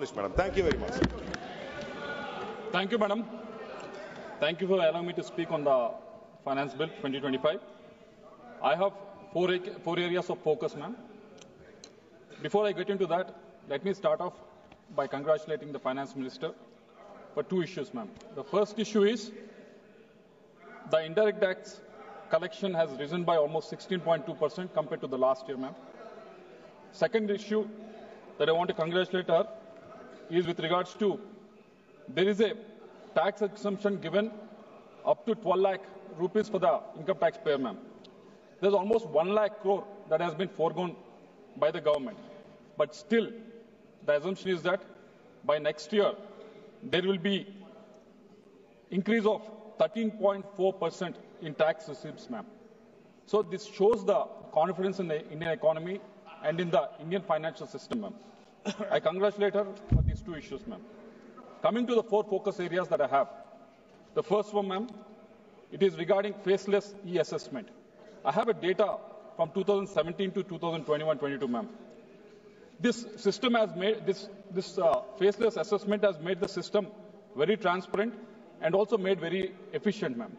Madam. Thank you very much. Thank you, madam. Thank you for allowing me to speak on the Finance Bill 2025. I have four areas of focus, ma'am. Before I get into that, let me start off by congratulating the Finance Minister for two issues, ma'am. The first issue is the indirect tax collection has risen by almost 16.2% compared to the last year, ma'am. Second issue that I want to congratulate her is with regards to there is a tax exemption given up to 12 lakh rupees for the income tax payer, ma'am. There's almost 1 lakh crore that has been foregone by the government. But still, the assumption is that by next year, there will be increase of 13.4% in tax receipts, ma'am. So this shows the confidence in the Indian economy and in the Indian financial system, ma'am. I congratulate her for these two issues, ma'am. Coming to the four focus areas that I have. The first one, ma'am, it is regarding faceless e-assessment. I have a data from 2017 to 2021-22, ma'am. This system has made this faceless assessment has made the system very transparent and also made very efficient, ma'am.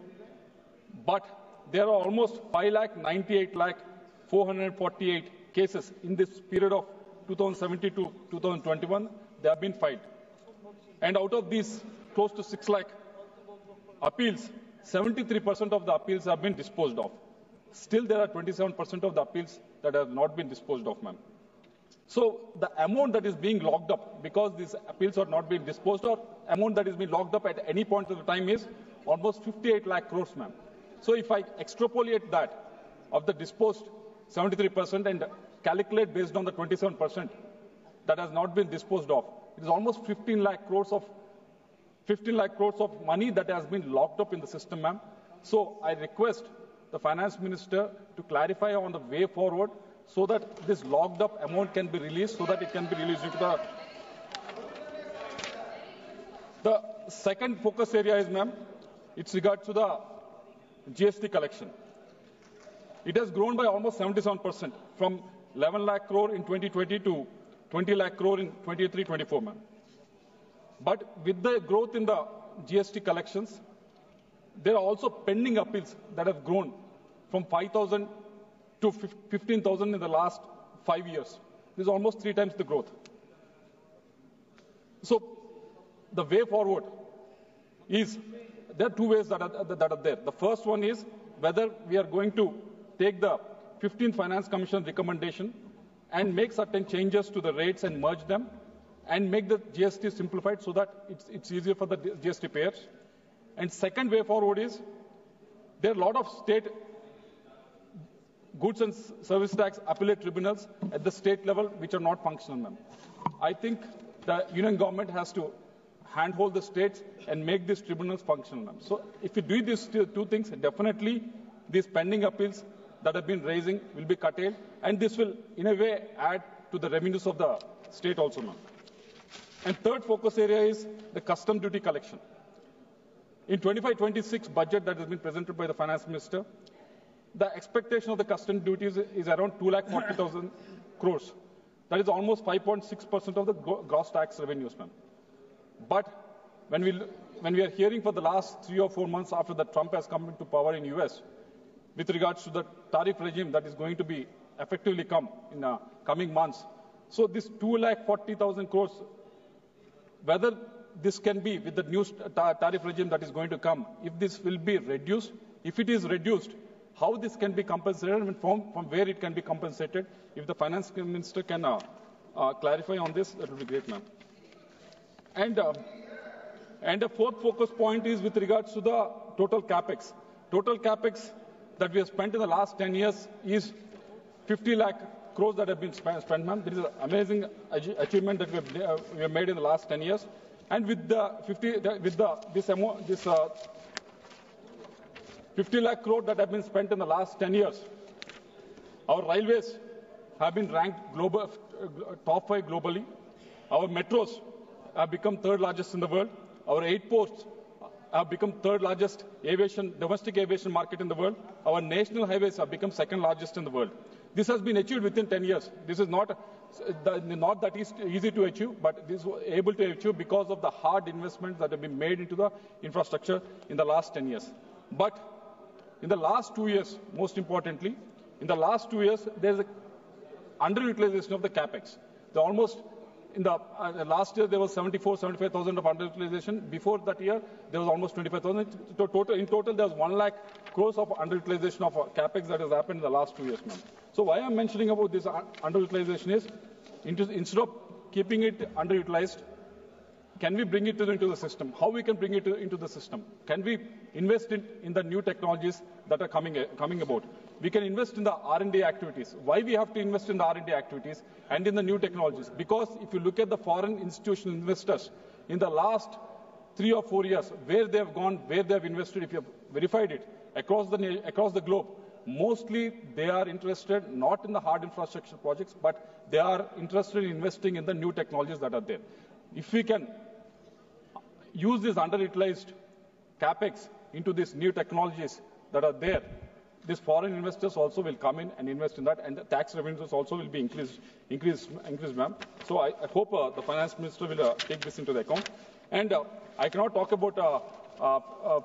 But there are almost 5,98,448 cases in this period of 2017 to 2021. They have been filed. And out of these close to 6 lakh appeals, 73% of the appeals have been disposed of. Still, there are 27% of the appeals that have not been disposed of, ma'am. So the amount that is being locked up, because these appeals are not being disposed of, amount that is being locked up at any point of the time is almost 58 lakh crores, ma'am. So if I extrapolate that of the disposed 73% and calculate based on the 27% that has not been disposed of, it is almost 15 lakh crores of money that has been locked up in the system, ma'am. So I request the Finance Minister to clarify on the way forward so that this locked up amount can be released, so that it can be released into the second focus area is, ma'am, it's regard to the GST collection. It has grown by almost 77% from 11 lakh crore in 2020 to 20 lakh crore in 23-24, ma'am. But with the growth in the GST collections, there are also pending appeals that have grown from 5,000 to 15,000 in the last 5 years. This is almost 3 times the growth. So the way forward is, there are two ways that are there. The first one is whether we are going to take the 15th Finance Commission recommendation and make certain changes to the rates and merge them and make the GST simplified so that it's easier for the GST payers. And second way forward is, there are a lot of state goods and service tax appellate tribunals at the state level which are not functional, ma'am. I think the union government has to handhold the states and make these tribunals functional, ma'am. So if we do these two things, definitely these pending appeals that have been raising will be curtailed, and this will in a way add to the revenues of the state also, ma'am. And third focus area is the custom duty collection. In 25-26 budget that has been presented by the Finance Minister, the expectation of the custom duties is around 2,40,000 crores. That is almost 5.6% of the gross tax revenues, ma'am. But when we are hearing for the last 3 or 4 months after that Trump has come into power in US, with regards to the tariff regime that is going to be effectively come in coming months. So this 2,40,000 crores, whether this can be with the new tariff regime that is going to come, if this will be reduced, if it is reduced, how this can be compensated and from where it can be compensated. If the Finance Minister can clarify on this, that would be great, ma'am. And the fourth focus point is with regards to the total capex. Total capex that we have spent in the last 10 years is 50 lakh crores that have been spent, ma'am. This is an amazing achievement that we have made in the last 10 years. And with the 50 lakh crore that have been spent in the last 10 years, our railways have been ranked top 5 globally. Our metros have become third largest in the world. Our airports have become third largest domestic aviation market in the world. Our national highways have become second largest in the world. This has been achieved within 10 years. This is not not that easy to achieve, but this was able to achieve because of the hard investments that have been made into the infrastructure in the last 10 years. But in the last 2 years, most importantly, in the last 2 years, there's an underutilization of the capex. In the last year, there was 75,000 of underutilization. Before that year, there was almost 25,000. In total, there was 1 lakh crores of underutilization of capex that has happened in the last 2 years, ma'am. So why I'm mentioning about this underutilization is, instead of keeping it underutilized, can we bring it into the system? How we can bring it into the system? Can we invest in the new technologies that are coming about? We can invest in the R&D activities. Why we have to invest in the R&D activities and in the new technologies? Because if you look at the foreign institutional investors in the last 3 or 4 years, where they have gone, where they have invested, if you have verified it across the globe, mostly they are interested not in the hard infrastructure projects, but they are interested in investing in the new technologies that are there. If we can use this underutilized capex into these new technologies that are there, these foreign investors also will come in and invest in that, and the tax revenues also will be increased, ma'am. So I hope the finance minister will take this into the account. And I cannot talk about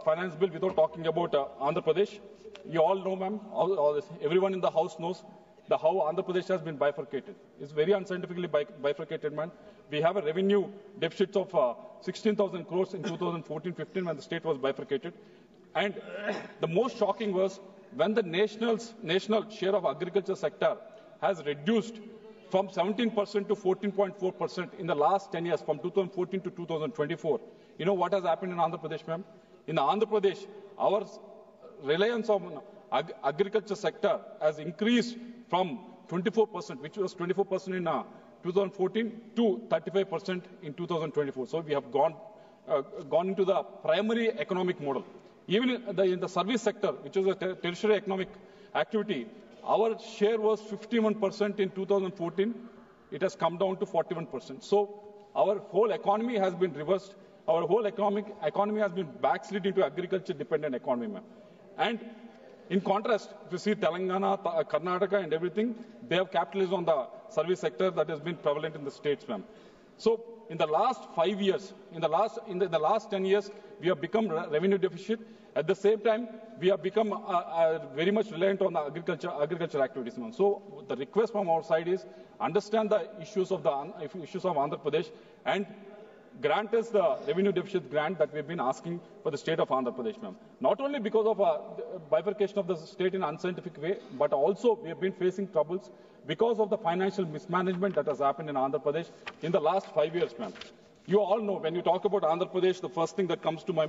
finance bill without talking about Andhra Pradesh. You all know, ma'am, everyone in the house knows how Andhra Pradesh has been bifurcated. It's very unscientifically bifurcated, man. We have a revenue deficit of 16,000 crores in 2014-15 when the state was bifurcated. And the most shocking was when the national share of agriculture sector has reduced from 17% to 14.4% in the last 10 years, from 2014 to 2024. You know what has happened in Andhra Pradesh, ma'am? In Andhra Pradesh, our reliance on agriculture sector has increased from 24%, which was 24% in 2014, to 35% in 2024. So we have gone into the primary economic model. Even in the service sector, which is a tertiary economic activity, our share was 51% in 2014. It has come down to 41%. So our whole economy has been reversed. Our whole economy has been backslid into agriculture-dependent economy, ma'am. And in contrast, if you see Telangana, Karnataka and everything, they have capitalized on the service sector that has been prevalent in the states, ma'am. So in the last 5 years, in the last 10 years, we have become revenue deficit. At the same time, we have become very much reliant on the agriculture activities, ma'am. So the request from our side is understand the issues of Andhra Pradesh and grant us the revenue deficit grant that we've been asking for the state of Andhra Pradesh, ma'am. Not only because of bifurcation of the state in an unscientific way, but also we have been facing troubles because of the financial mismanagement that has happened in Andhra Pradesh in the last 5 years, ma'am. You all know, when you talk about Andhra Pradesh, the first thing that comes to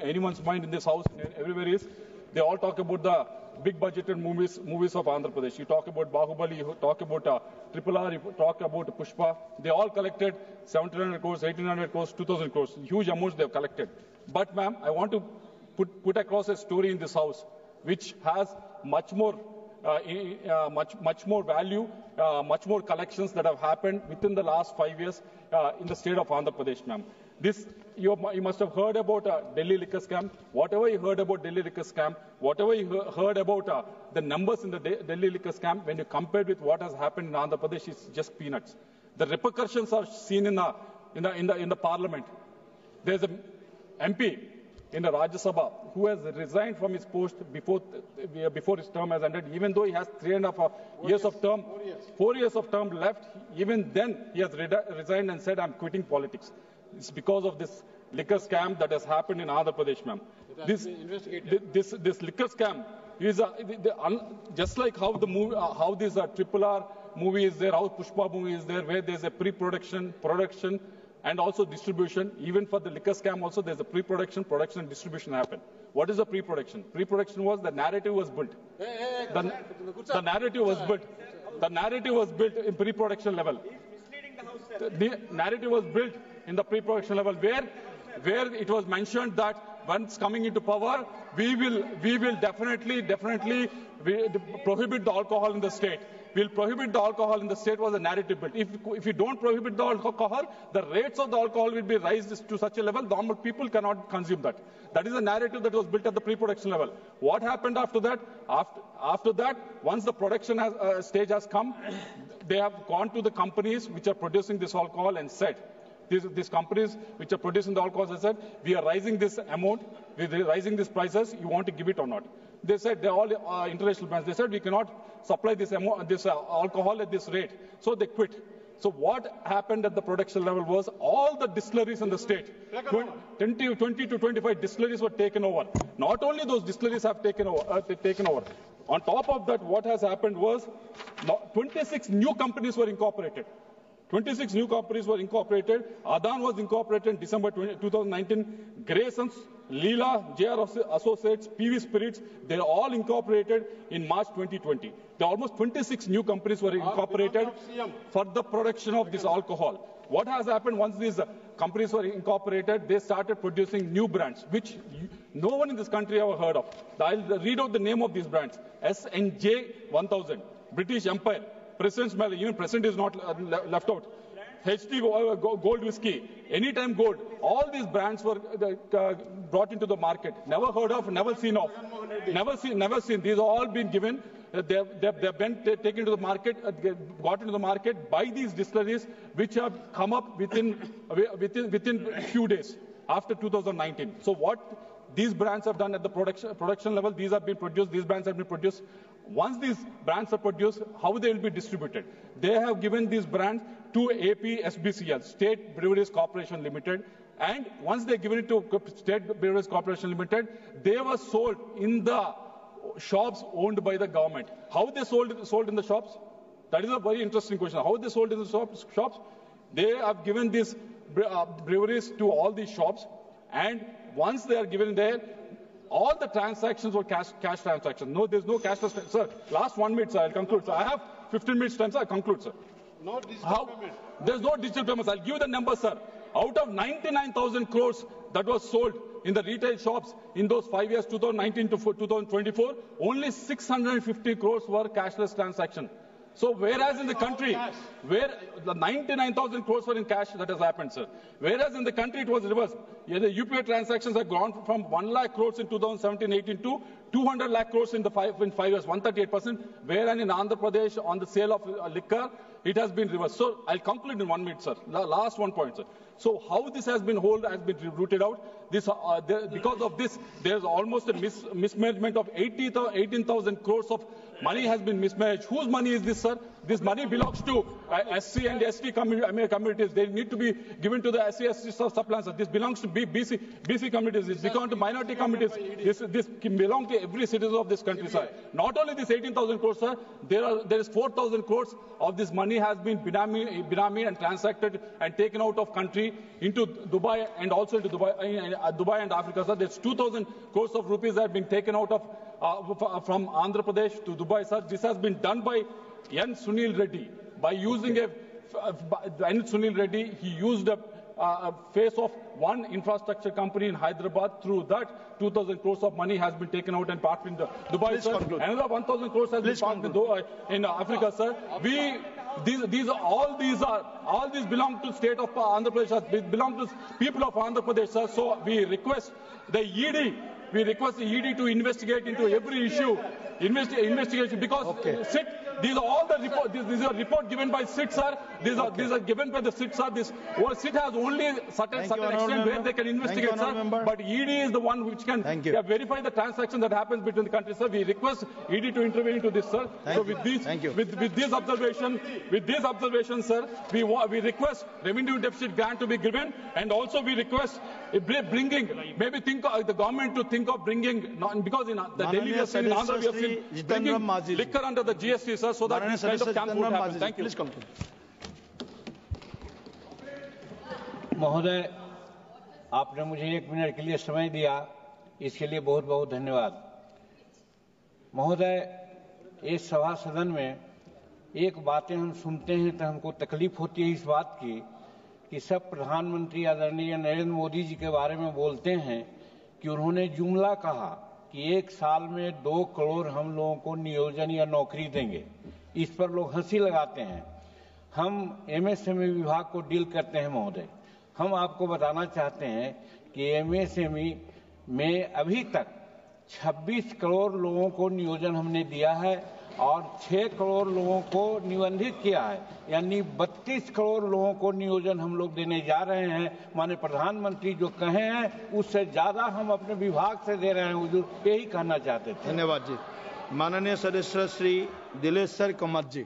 anyone's mind in this house and everywhere is, they all talk about the big budgeted movies of Andhra Pradesh. You talk about Bahubali, you talk about RRR, you talk about Pushpa. They all collected 1,700 crores, 1,800 crores, 2,000 crores. Huge amounts they have collected. But, ma'am, I want to put across a story in this house which has much more value, much more collections that have happened within the last 5 years in the state of Andhra Pradesh, ma'am. You must have heard about Delhi liquor scam. Whatever you heard about Delhi liquor scam, whatever you heard about the numbers in the Delhi liquor scam, when you compare with what has happened in Andhra Pradesh, it's just peanuts. The repercussions are seen in the parliament. There's an MP in the Rajya Sabha who has resigned from his post before his term has ended, even though he has 3.5 years of term, 4 years of term left. Even then, he has resigned and said, "I'm quitting politics." It's because of this liquor scam that has happened in Andhra Pradesh, ma'am. This liquor scam is just like how the movie, how this RRR movie is there, how Pushpa movie is there, where there's a pre-production, production, and also distribution. Even for the liquor scam also, there's a pre-production, production, and distribution happen. What is the pre-production? Pre-production was the narrative was built. The narrative was built. The narrative was built in pre-production level. The narrative was built in the pre-production level where it was mentioned that once coming into power, we will definitely prohibit the alcohol in the state. We'll prohibit the alcohol in the state was a narrative built. If you don't prohibit the alcohol, the rates of the alcohol will be raised to such a level normal people cannot consume that. That is a narrative that was built at the pre-production level. What happened after that? After that, once the production stage has come, they have gone to the companies which are producing this alcohol and said, these companies which are producing the alcohol, they said, we are raising this amount, we are raising these prices, you want to give it or not? They said, they're all international brands. They said, we cannot supply this alcohol at this rate. So they quit. So what happened at the production level was all the distilleries in the state, 20 to 25 distilleries were taken over. Not only those distilleries have taken over. On top of that, what has happened was 26 new companies were incorporated. 26 new companies were incorporated. Adan was incorporated in December 2019. Graysons, Leela, JR Associates, PV Spirits, they're all incorporated in March 2020. There are almost 26 new companies were incorporated for the production of this alcohol. What has happened once these companies were incorporated, they started producing new brands, which no one in this country ever heard of. I'll read out the name of these brands. S&J 1000, British Empire, President's Melon, even President is not left out. HD Gold Whiskey, Anytime Gold, all these brands were brought into the market. Never heard of, never seen of. Never seen. These have all been given. They've been taken to the market, got into the market by these distilleries, which have come up within a few days after 2019. So what these brands have done at the production level, these brands have been produced. Once these brands are produced, how they will be distributed? They have given these brands to APSBCL, State Breweries Corporation Limited, and once they given it to State Breweries Corporation Limited, they were sold in the shops owned by the government. How they sold in the shops? That is a very interesting question. How they sold in the shops? They have given these breweries to all these shops, and once they are given there, all the transactions were cash transactions. No, there's no cashless. Sir, last 1 minute, sir, I'll conclude. So I have 15 minutes time, sir. I'll conclude, sir. No digital payment. There's no digital payments. I'll give you the number, sir. Out of 99,000 crores that was sold in the retail shops in those 5 years, 2019 to 2024, only 650 crores were cashless transactions. So whereas in the country, where the 99,000 crores were in cash, that has happened, sir. Whereas in the country it was reversed. Yeah, the UPI transactions have gone from 1 lakh crores in 2017-18 to 200 lakh crores in 5 years, 138%. Whereas in Andhra Pradesh on the sale of liquor, it has been reversed. So I'll conclude in 1 minute, sir. Last 1 point, sir. So how this has been rooted out? Because of this, there's almost a mismanagement of 18,000 crores of money has been mismanaged. Whose money is this, sir? This money belongs to SC and ST communities. They need to be given to the SC, ST suppliers. This belongs to BC communities. This belongs to minority communities. This belongs to every citizen of this country, sir. Not only this 18,000 crores, sir. There is 4,000 crores of this money has been binami and transacted and taken out of country into Dubai and also into Dubai and Africa, sir. There's 2,000 crores of rupees that have been taken out of from Andhra Pradesh to Dubai, sir. This has been done by N. Sunil Reddy. By using N. Sunil Reddy, he used a face of one infrastructure company in Hyderabad. Through that, 2,000 crores of money has been taken out and parked in Dubai, sir. Another 1,000 crores has been parked in Africa, sir. All these belong to state of Andhra Pradesh, belong to people of Andhra Pradesh, sir. So we request the ED. We request the ED to investigate into every issue, investigation, because SIT, these are all the report. These are report given by SIT, sir. These are given by the SIT, sir. SIT has only certain extent where they can investigate, sir. But ED is the one which can verify the transaction that happens between the countries, sir. We request ED to intervene into this, sir. So with this observation, sir, we request revenue deficit grant to be given, and also we request the government to think of bringing, because in the Delhi we have seen, in Andhra we have seen bringing liquor under the GST, sir, so that this kind of camp would happen. Thank you. महोदय, आपने मुझे 1 minute के लिए समय दिया, इसके लिए बहुत बहुत धन्यवाद। महोदय, इस सभा सदन में एक बातें हम सुनते हैं तो हमको तकलीफ होती है इस बात की कि सब प्रधानमंत्री आदरणीय नरेंद्र मोदी जी के बारे में बोलते हैं कि उन्होंने जुमला कहा कि 1 साल में 2 करोड़ हम लोगों को नियोजन या नौकरी देंगे। इस पर लोग हंसी लगाते हैं। हम एमएसएमई विभाग को डील करते हैं महोदय। हम आपको बताना चाहते हैं कि एमएसएमई में अभी तक 26 करोड़ लोगों को नियोजन हमने दिया है और 6 करोड़ लोगों को निबंधित किया है, यानी 32 करोड़ लोगों को नियोजन हम लोग देने जा रहे हैं। माननीय प्रधानमंत्री जो कहे हैं उससे ज्यादा हम अपने विभाग से दे रहे हैं हुजूर, यही कहना चाहते थे। धन्यवाद जी। माननीय सदस्य श्री दिलेश सर कामत जी।